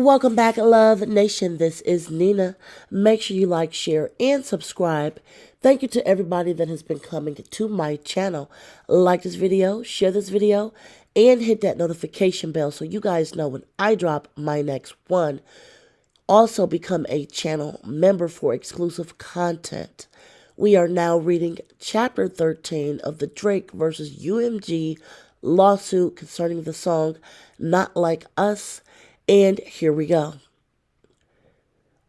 welcome back, Love Nation. This is Nina. Make sure you like, share, and subscribe. Thank you to everybody that has been coming to my channel. Like this video, share this video, and hit that notification bell so you guys know when I drop my next one. Also become a channel member for exclusive content. We are now reading Chapter 13 of the Drake versus UMG lawsuit concerning the song Not Like Us. And here we go.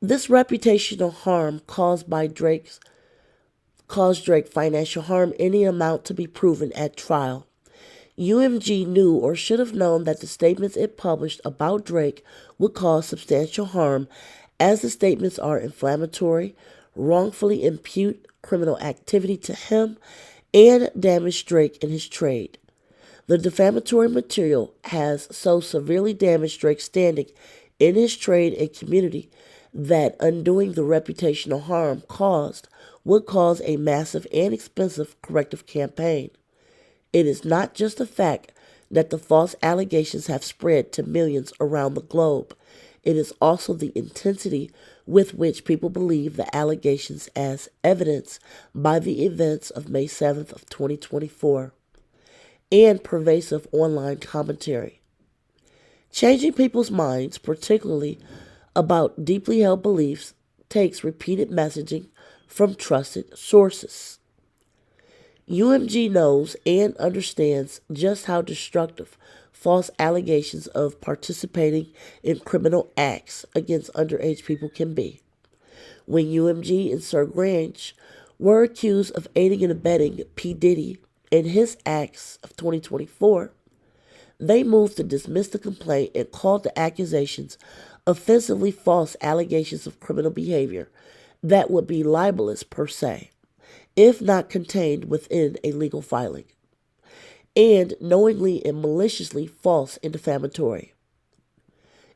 This reputational harm caused Drake financial harm any amount to be proven at trial. UMG knew or should have known that the statements it published about Drake would cause substantial harm, as the statements are inflammatory, wrongfully impute criminal activity to him, and damage Drake in his trade. The defamatory material has so severely damaged Drake's standing in his trade and community that undoing the reputational harm caused would cause a massive and expensive corrective campaign. It is not just the fact that the false allegations have spread to millions around the globe. It is also the intensity with which people believe the allegations as evidenced by the events of May 7th of 2024. And pervasive online commentary. Changing people's minds, particularly about deeply held beliefs, takes repeated messaging from trusted sources. UMG knows and understands just how destructive false allegations of participating in criminal acts against underage people can be. When UMG and Sir Grange were accused of aiding and abetting P. Diddy in his acts of 2024, they moved to dismiss the complaint and called the accusations offensively false allegations of criminal behavior that would be libelous per se, if not contained within a legal filing, and knowingly and maliciously false and defamatory.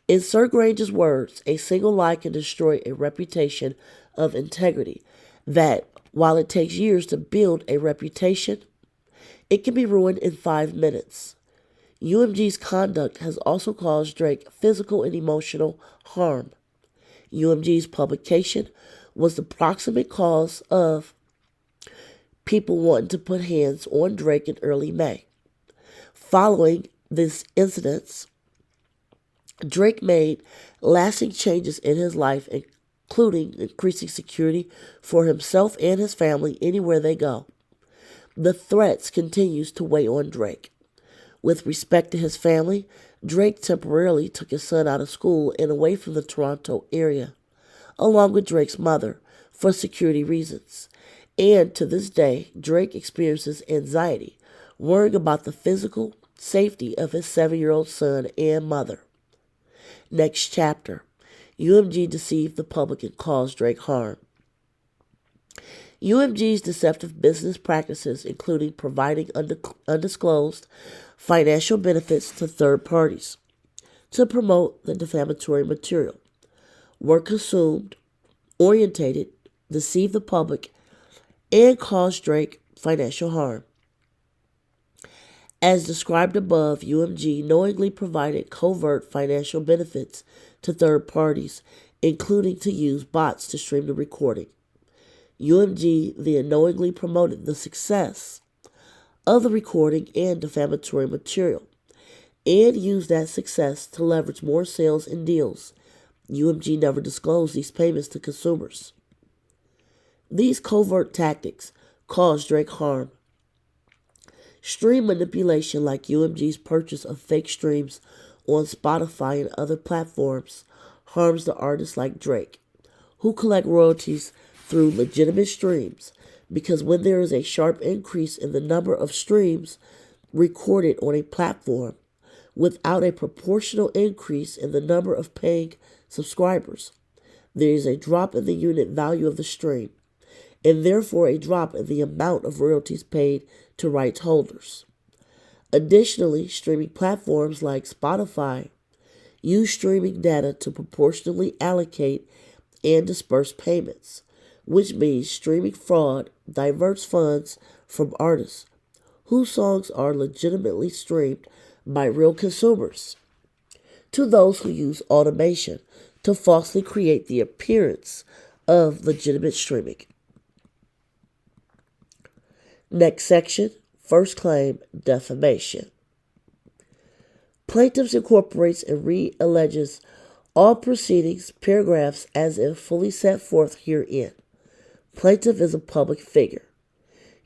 In Sir Grange's words, a single lie can destroy a reputation of integrity that, while it takes years to build a reputation, it can be ruined in 5 minutes. UMG's conduct has also caused Drake physical and emotional harm. UMG's publication was the proximate cause of people wanting to put hands on Drake in early May. Following this incident, Drake made lasting changes in his life, including increasing security for himself and his family anywhere they go. The threats continues to weigh on Drake. With respect to his family, Drake temporarily took his son out of school and away from the Toronto area, along with Drake's mother, for security reasons. And to this day, Drake experiences anxiety, worrying about the physical safety of his 7-year-old son and mother. Next chapter. UMG deceived the public and caused Drake harm. UMG's deceptive business practices, including providing undisclosed financial benefits to third parties to promote the defamatory material, were consumed, orientated, deceived the public, and caused Drake financial harm. As described above, UMG knowingly provided covert financial benefits to third parties, including to use bots to stream the recording. UMG then knowingly promoted the success of the recording and defamatory material, and used that success to leverage more sales and deals. UMG never disclosed these payments to consumers. These covert tactics caused Drake harm. Stream manipulation, like UMG's purchase of fake streams on Spotify and other platforms, harms the artists like Drake, who collect royalties through legitimate streams, because when there is a sharp increase in the number of streams recorded on a platform without a proportional increase in the number of paying subscribers, there is a drop in the unit value of the stream, and therefore a drop in the amount of royalties paid to rights holders. Additionally, streaming platforms like Spotify use streaming data to proportionally allocate and disperse payments, which means streaming fraud diverts funds from artists whose songs are legitimately streamed by real consumers to those who use automation to falsely create the appearance of legitimate streaming. Next section, first claim, defamation. Plaintiffs incorporates and re-alleges all proceedings, paragraphs as if fully set forth herein. Plaintiff is a public figure.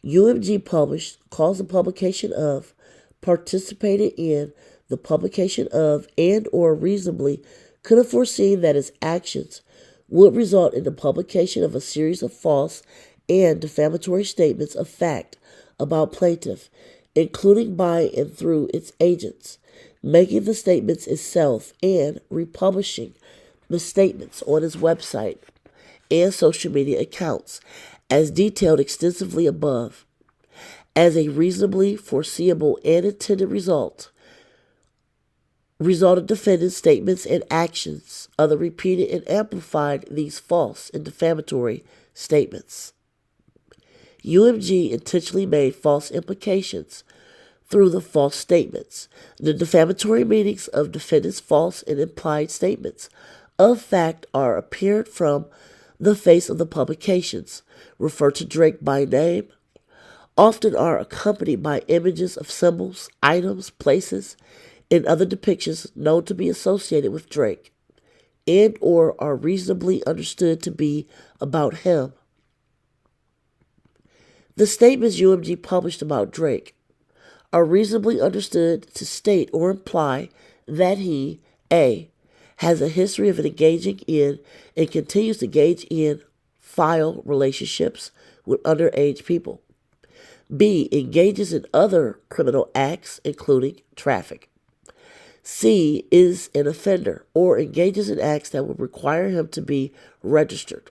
UMG published, calls the publication of, participated in the publication of, and or reasonably could have foreseen that its actions would result in the publication of a series of false and defamatory statements of fact about plaintiff, including by and through its agents, making the statements itself and republishing the statements on its website and social media accounts, as detailed extensively above. As a reasonably foreseeable and intended result of defendant's statements and actions, other repeated and amplified these false and defamatory statements. UMG intentionally made false implications through the false statements. The defamatory meanings of defendant's false and implied statements of fact are apparent from the face of the publications, refer to Drake by name, often are accompanied by images of symbols, items, places, and other depictions known to be associated with Drake, and or are reasonably understood to be about him. The statements UMG published about Drake are reasonably understood to state or imply that he, A, has a history of engaging in and continues to engage in foul relationships with underage people. B, engages in other criminal acts, including traffic. C, is an offender or engages in acts that would require him to be registered.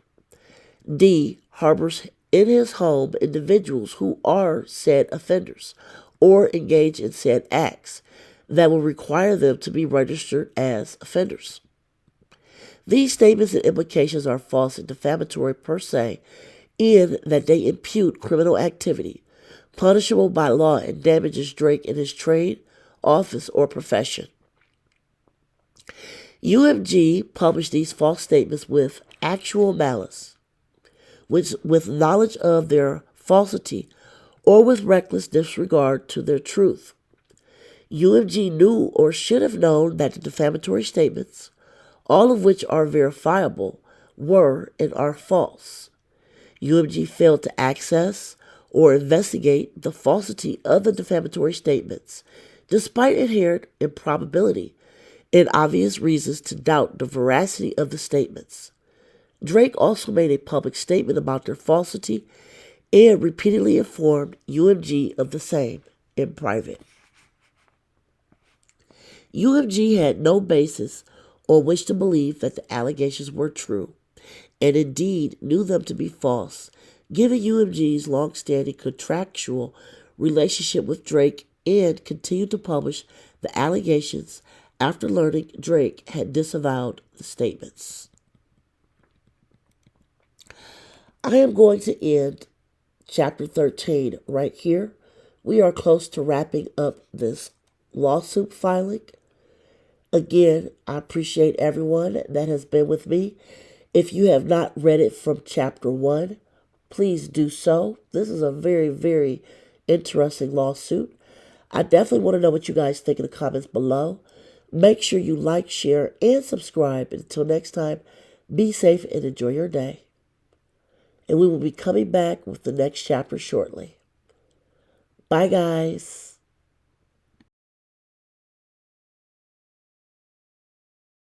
D, harbors in his home individuals who are said offenders or engage in said acts that will require them to be registered as offenders. These statements and implications are false and defamatory per se in that they impute criminal activity, punishable by law, and damages Drake in his trade, office, or profession. UMG published these false statements with actual malice, with knowledge of their falsity, or with reckless disregard to their truth. UMG knew or should have known that the defamatory statements, all of which are verifiable, were and are false. UMG failed to access or investigate the falsity of the defamatory statements, despite inherent improbability and obvious reasons to doubt the veracity of the statements. Drake also made a public statement about their falsity and repeatedly informed UMG of the same in private. UMG had no basis on which to believe that the allegations were true, and indeed knew them to be false, given UMG's long-standing contractual relationship with Drake, and continued to publish the allegations after learning Drake had disavowed the statements. I am going to end Chapter 13 right here. We are close to wrapping up this lawsuit filing. Again, I appreciate everyone that has been with me. If you have not read it from Chapter 1, please do so. This is a very, very interesting lawsuit. I definitely want to know what you guys think in the comments below. Make sure you like, share, and subscribe. Until next time, be safe and enjoy your day. And we will be coming back with the next chapter shortly. Bye, guys.